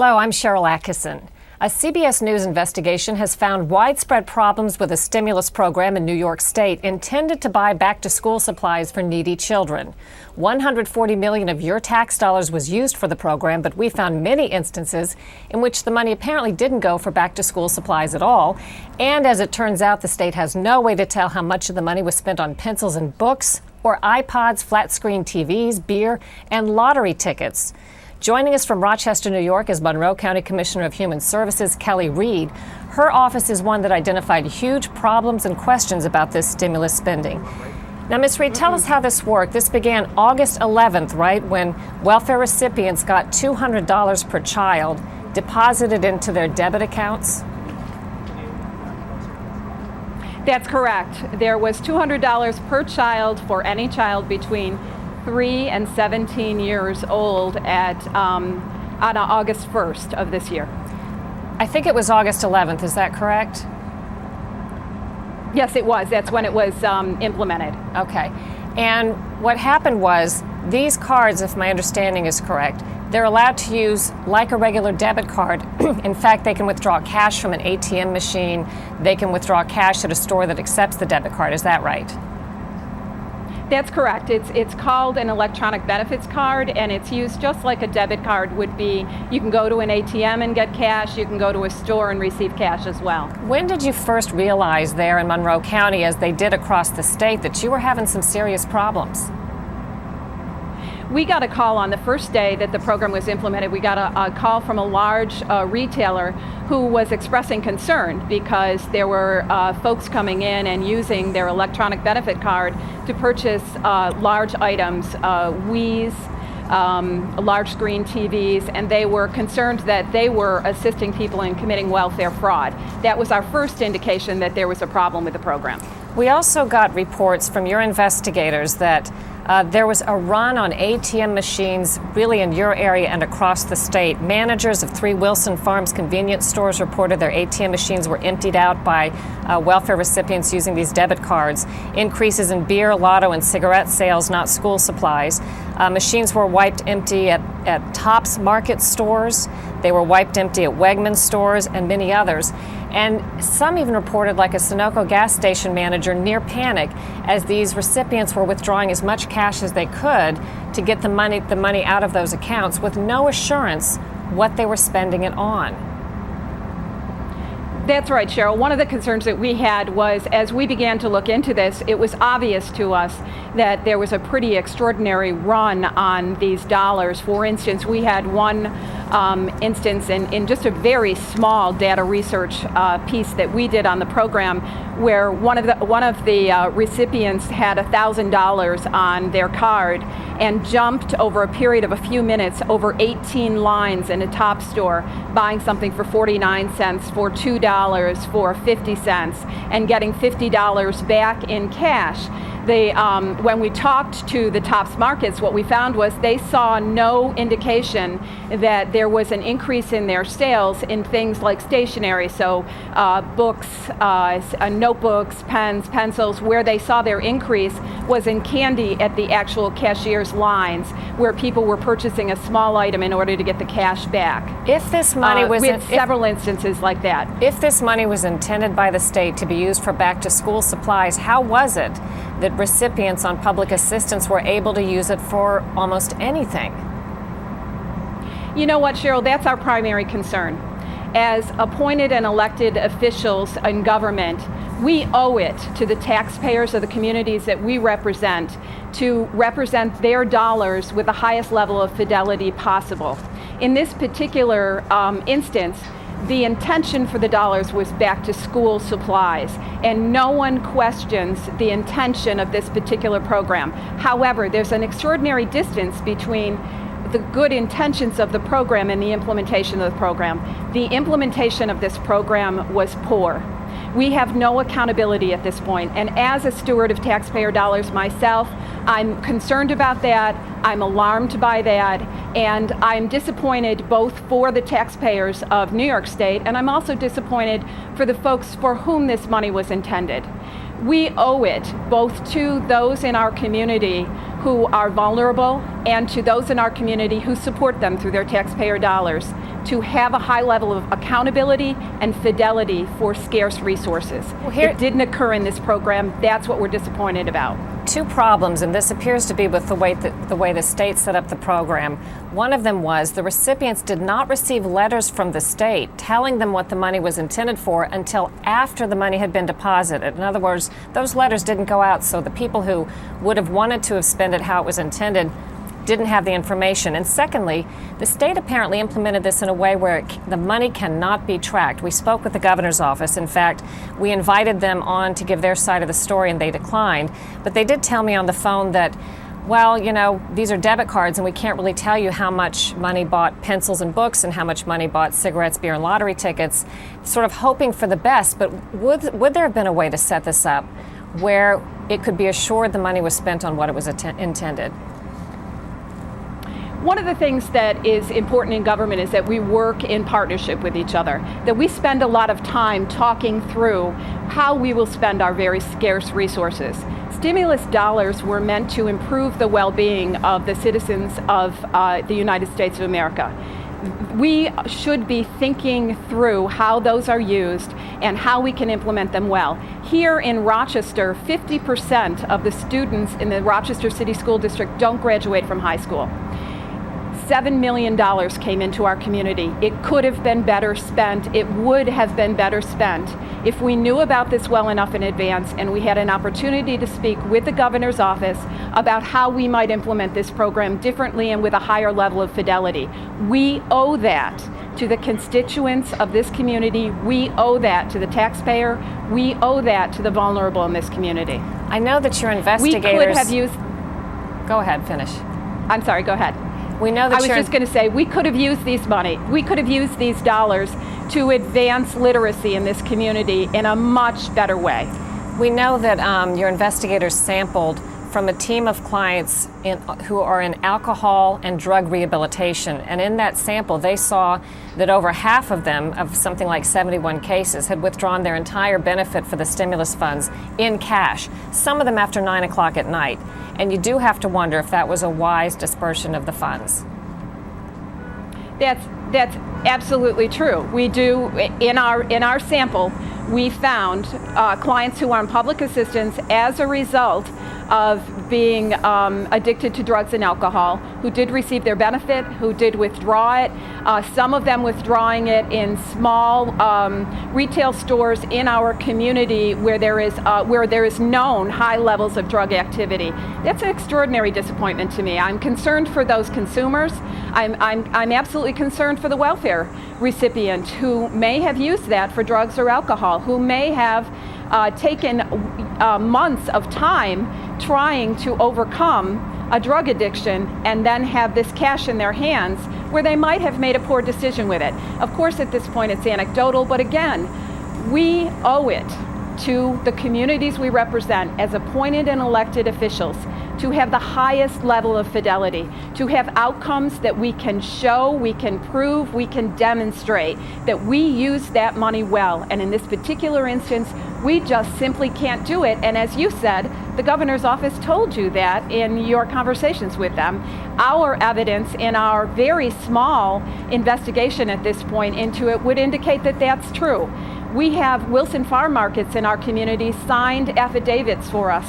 Hello, I'm Sharyl Attkisson. A CBS News investigation has found widespread problems with a stimulus program in New York State intended to buy back-to-school supplies for needy children. $140 million of your tax dollars was used for the program, but we found many instances in which the money apparently didn't go for back-to-school supplies at all. And as it turns out, the state has no way to tell how much of the money was spent on pencils and books, or iPods, flat-screen TVs, beer, and lottery tickets. Joining us from Rochester, New York, is Monroe County Commissioner of Human Services, Kelly Reed. Her office is one that identified huge problems and questions about this stimulus spending. Now, Ms. Reed, tell us how this worked. This began August 11th, right, when welfare recipients got $200 per child deposited into their debit accounts? That's correct. There was $200 per child for any child between 3 and 17 years old on August 1st of this year. I think it was August 11th. Is that correct? Yes, it was. That's when it was implemented. Okay. And what happened was these cards, if my understanding is correct, they're allowed to use like a regular debit card. In fact, they can withdraw cash from an ATM machine. They can withdraw cash at a store that accepts the debit card. Is that right? That's correct. It's called an electronic benefits card, and it's used just like a debit card would be. You can go to an ATM and get cash. You can go to a store and receive cash as well. When did you first realize there in Monroe County, as they did across the state, that you were having some serious problems? We got a call on the first day that the program was implemented. We got a call from a large retailer who was expressing concern because there were folks coming in and using their electronic benefit card to purchase large items, Wii's, large screen TVs, and they were concerned that they were assisting people in committing welfare fraud. That was our first indication that there was a problem with the program. We also got reports from your investigators that there was a run on ATM machines really in your area and across the state. Managers of 3 Wilson Farms convenience stores reported their ATM machines were emptied out by welfare recipients using these debit cards. Increases in beer, lotto, and cigarette sales, not school supplies. Machines were wiped empty at Tops Market stores. They were wiped empty at Wegmans stores and many others. And some even reported, like a Sunoco gas station manager, near panic as these recipients were withdrawing as much cash as they could to get the money out of those accounts with no assurance what they were spending it on. That's right, Cheryl. One of the concerns that we had was, as we began to look into this, it was obvious to us that there was a pretty extraordinary run on these dollars. For instance, we had one instance in just a very small data research piece that we did on the program, where one of the recipients had $1,000 on their card and jumped over a period of a few minutes over 18 lines in a Top store, buying something for 49 cents, for $2, for 50 cents, and getting $50 back in cash. When we talked to the Tops markets, what we found was they saw no indication that there was an increase in their sales in things like stationery, so books, notebooks, pens, pencils. Where they saw their increase was in candy at the actual cashier's lines, where people were purchasing a small item in order to get the cash back. If this money was we had several instances like that. If this money was intended by the state to be used for back-to-school supplies, how was it that recipients on public assistance were able to use it for almost anything? You know what, Cheryl, that's our primary concern. As appointed and elected officials in government, we owe it to the taxpayers of the communities that we represent to represent their dollars with the highest level of fidelity possible. In this particular instance, the intention for the dollars was back to school supplies, and no one questions the intention of this particular program. However, there's an extraordinary distance between the good intentions of the program and the implementation of the program. The implementation of this program was poor. We have no accountability at this point, and as a steward of taxpayer dollars myself, I'm concerned about that, I'm alarmed by that, and I'm disappointed both for the taxpayers of New York State, and I'm also disappointed for the folks for whom this money was intended. We owe it both to those in our community who are vulnerable and to those in our community who support them through their taxpayer dollars to have a high level of accountability and fidelity for scarce resources. It didn't occur in this program. That's what we're disappointed about. Two problems, and this appears to be with the way the state set up the program. One of them was the recipients did not receive letters from the state telling them what the money was intended for until after the money had been deposited. In other words, those letters didn't go out, so the people who would have wanted to have spent it how it was intended didn't have the information. And secondly, the state apparently implemented this in a way where the money cannot be tracked. We spoke with the governor's office. In fact, we invited them on to give their side of the story and they declined. But they did tell me on the phone that, well, you know, these are debit cards and we can't really tell you how much money bought pencils and books and how much money bought cigarettes, beer, and lottery tickets, sort of hoping for the best. But would there have been a way to set this up where it could be assured the money was spent on what it was intended? One of the things that is important in government is that we work in partnership with each other, that we spend a lot of time talking through how we will spend our very scarce resources. Stimulus dollars were meant to improve the well-being of the citizens of the United States of America. We should be thinking through how those are used and how we can implement them well. Here in Rochester, 50% of the students in the Rochester City School District don't graduate from high school. $7 million came into our community. It could have been better spent. It would have been better spent if we knew about this well enough in advance and we had an opportunity to speak with the governor's office about how we might implement this program differently and with a higher level of fidelity. We owe that to the constituents of this community. We owe that to the taxpayer. We owe that to the vulnerable in this community. I know that your investigators... We could have used... Go ahead, finish. I'm sorry, go ahead. We know that I was just going to say, we could have used these dollars to advance literacy in this community in a much better way. We know that your investigators sampled from a team of clients who are in alcohol and drug rehabilitation. And in that sample, they saw that over half of them, of something like 71 cases, had withdrawn their entire benefit for the stimulus funds in cash, some of them after 9 o'clock at night. And you do have to wonder if that was a wise dispersion of the funds. That's absolutely true. We do, in our sample, we found clients who are on public assistance as a result of being addicted to drugs and alcohol, who did receive their benefit, who did withdraw it, some of them withdrawing it in small retail stores in our community where there is known high levels of drug activity. That's an extraordinary disappointment to me. I'm concerned for those consumers. I'm absolutely concerned for the welfare recipient who may have used that for drugs or alcohol, who may have taken months of time trying to overcome a drug addiction and then have this cash in their hands where they might have made a poor decision with it. Of course, at this point it's anecdotal, but again, we owe it to the communities we represent as appointed and elected officials to have the highest level of fidelity, to have outcomes that we can show, we can prove, we can demonstrate that we use that money well. And in this particular instance, we just simply can't do it. And as you said, the governor's office told you that in your conversations with them. Our evidence in our very small investigation at this point into it would indicate that that's true. We have Wilson Farm Markets in our community signed affidavits for us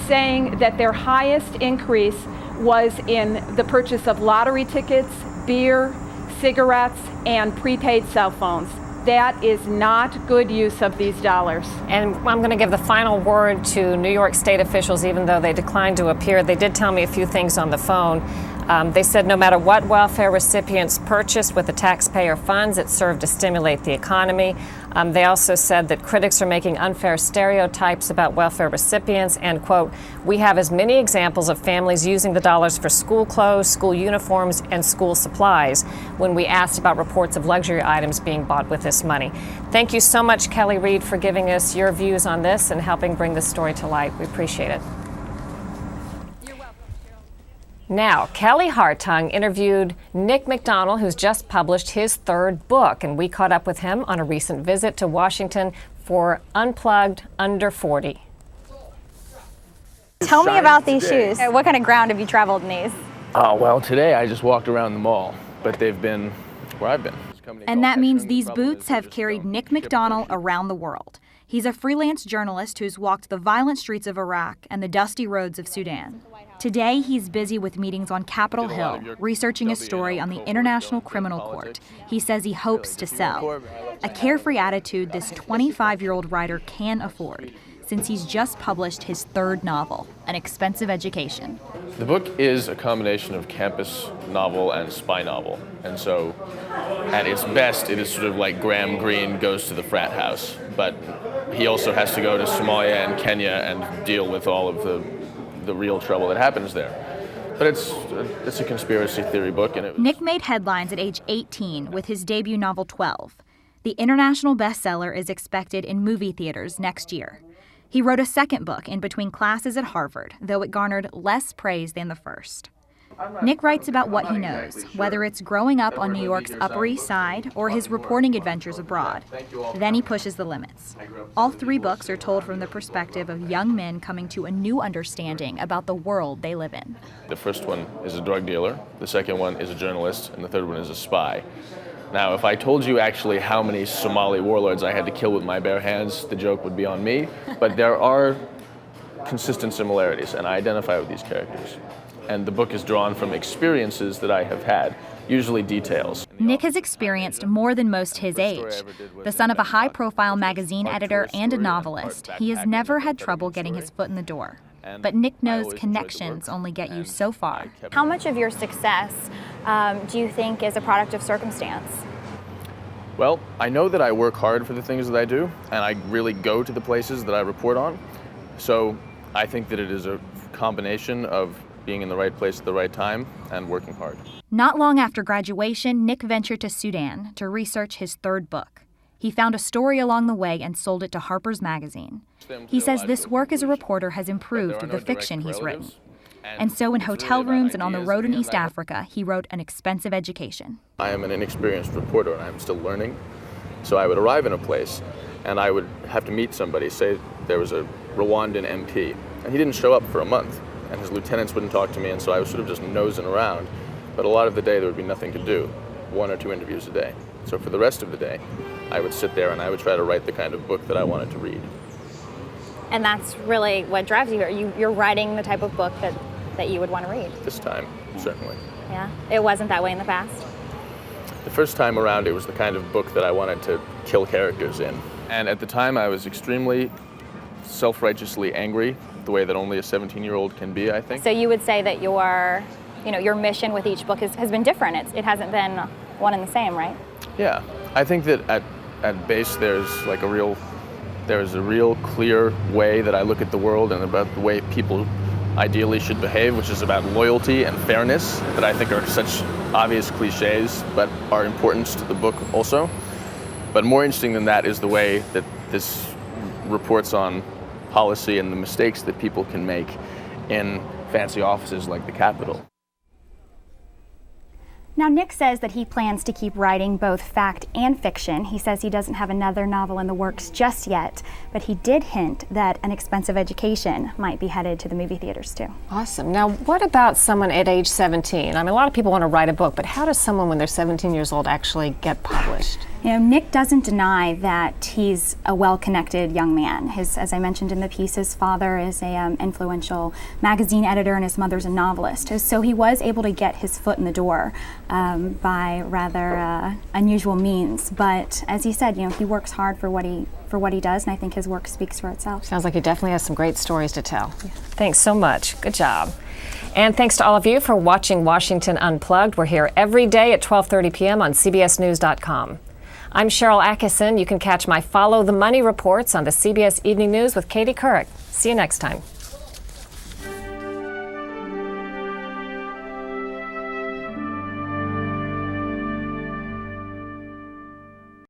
saying that their highest increase was in the purchase of lottery tickets, beer, cigarettes, and prepaid cell phones. That is not good use of these dollars. And I'm going to give the final word to New York State officials, even though they declined to appear. They did tell me a few things on the phone. They said no matter what welfare recipients purchased with the taxpayer funds, it served to stimulate the economy. They also said that critics are making unfair stereotypes about welfare recipients and, quote, we have as many examples of families using the dollars for school clothes, school uniforms, and school supplies when we asked about reports of luxury items being bought with this money. Thank you so much, Kelly Reed, for giving us your views on this and helping bring this story to light. We appreciate it. Now, Kelly Hartung interviewed Nick McDonald, who's just published his third book, and we caught up with him on a recent visit to Washington for Unplugged Under 40. Tell me about these today. shoes. What kind of ground have you traveled in these? Oh, well, today I just walked around the mall, but they've been where I've been. And that means these boots have carried Nick McDonald around the world. He's a freelance journalist who's walked the violent streets of Iraq and the dusty roads of Sudan. Today, he's busy with meetings on Capitol Hill, researching a story on the International Criminal Court he says he hopes to sell. A carefree attitude this 25-year-old writer can afford, since he's just published his third novel, An Expensive Education. The book is a combination of campus novel and spy novel. And so, at its best, it is sort of like Graham Greene goes to the frat house. But he also has to go to Somalia and Kenya and deal with all of the real trouble that happens there. But it's a conspiracy theory book. And Nick made headlines at age 18 with his debut novel 12. The international bestseller is expected in movie theaters next year. He wrote a second book in between classes at Harvard, though it garnered less praise than the first. Nick writes about what he knows, whether it's growing up on New York's Upper East Side or his reporting adventures abroad. Then he pushes the limits. All three books are told from the perspective of young men coming to a new understanding about the world they live in. The first one is a drug dealer, the second one is a journalist, and the third one is a spy. Now, if I told you actually how many Somali warlords I had to kill with my bare hands, the joke would be on me. But there are consistent similarities, and I identify with these characters. And the book is drawn from experiences that I have had, usually details. Nick has experienced more than most his age. The son of a high-profile magazine editor and a novelist, he has never had trouble getting his foot in the door. But Nick knows connections only get you so far. How much of your success do you think is a product of circumstance? Well, I know that I work hard for the things that I do, and I really go to the places that I report on. So I think that it is a combination of being in the right place at the right time and working hard. Not long after graduation, Nick ventured to Sudan to research his third book. He found a story along the way and sold it to Harper's Magazine. He says this work as a reporter has improved the fiction he's written. And so in hotel rooms and on the road in East Africa, he wrote An Expensive Education. I am an inexperienced reporter and I'm still learning. So I would arrive in a place and I would have to meet somebody. Say there was a Rwandan MP and he didn't show up for a month and his lieutenants wouldn't talk to me, and so I was sort of just nosing around. But a lot of the day there would be nothing to do, 1 or 2 interviews a day. So for the rest of the day, I would sit there and I would try to write the kind of book that I wanted to read. And that's really what drives you here. You're writing the type of book that you would want to read. This time, certainly. Yeah? It wasn't that way in the past? The first time around, it was the kind of book that I wanted to kill characters in. And at the time, I was extremely self-righteously angry, the way that only a 17-year-old can be, I think. So you would say that your mission with each book has been different. It hasn't been one and the same, right? Yeah. I think that at base, there's a real clear way that I look at the world and about the way people ideally should behave, which is about loyalty and fairness, that I think are such obvious cliches, but are important to the book also. But more interesting than that is the way that this reports on policy and the mistakes that people can make in fancy offices like the Capitol. Now, Nick says that he plans to keep writing both fact and fiction. He says he doesn't have another novel in the works just yet, but he did hint that An Expensive Education might be headed to the movie theaters too. Awesome. Now, what about someone at age 17? I mean, a lot of people want to write a book, but how does someone when they're 17 years old actually get published? You know, Nick doesn't deny that he's a well-connected young man. As I mentioned in the piece, his father is a influential magazine editor and his mother's a novelist. So he was able to get his foot in the door by rather unusual means. But as he said, he works hard for what he does, and I think his work speaks for itself. Sounds like he definitely has some great stories to tell. Yeah. Thanks so much. Good job. And thanks to all of you for watching Washington Unplugged. We're here every day at 12:30 p.m. on CBSNews.com. I'm Sharyl Attkisson. You can catch my Follow the Money reports on the CBS Evening News with Katie Couric. See you next time.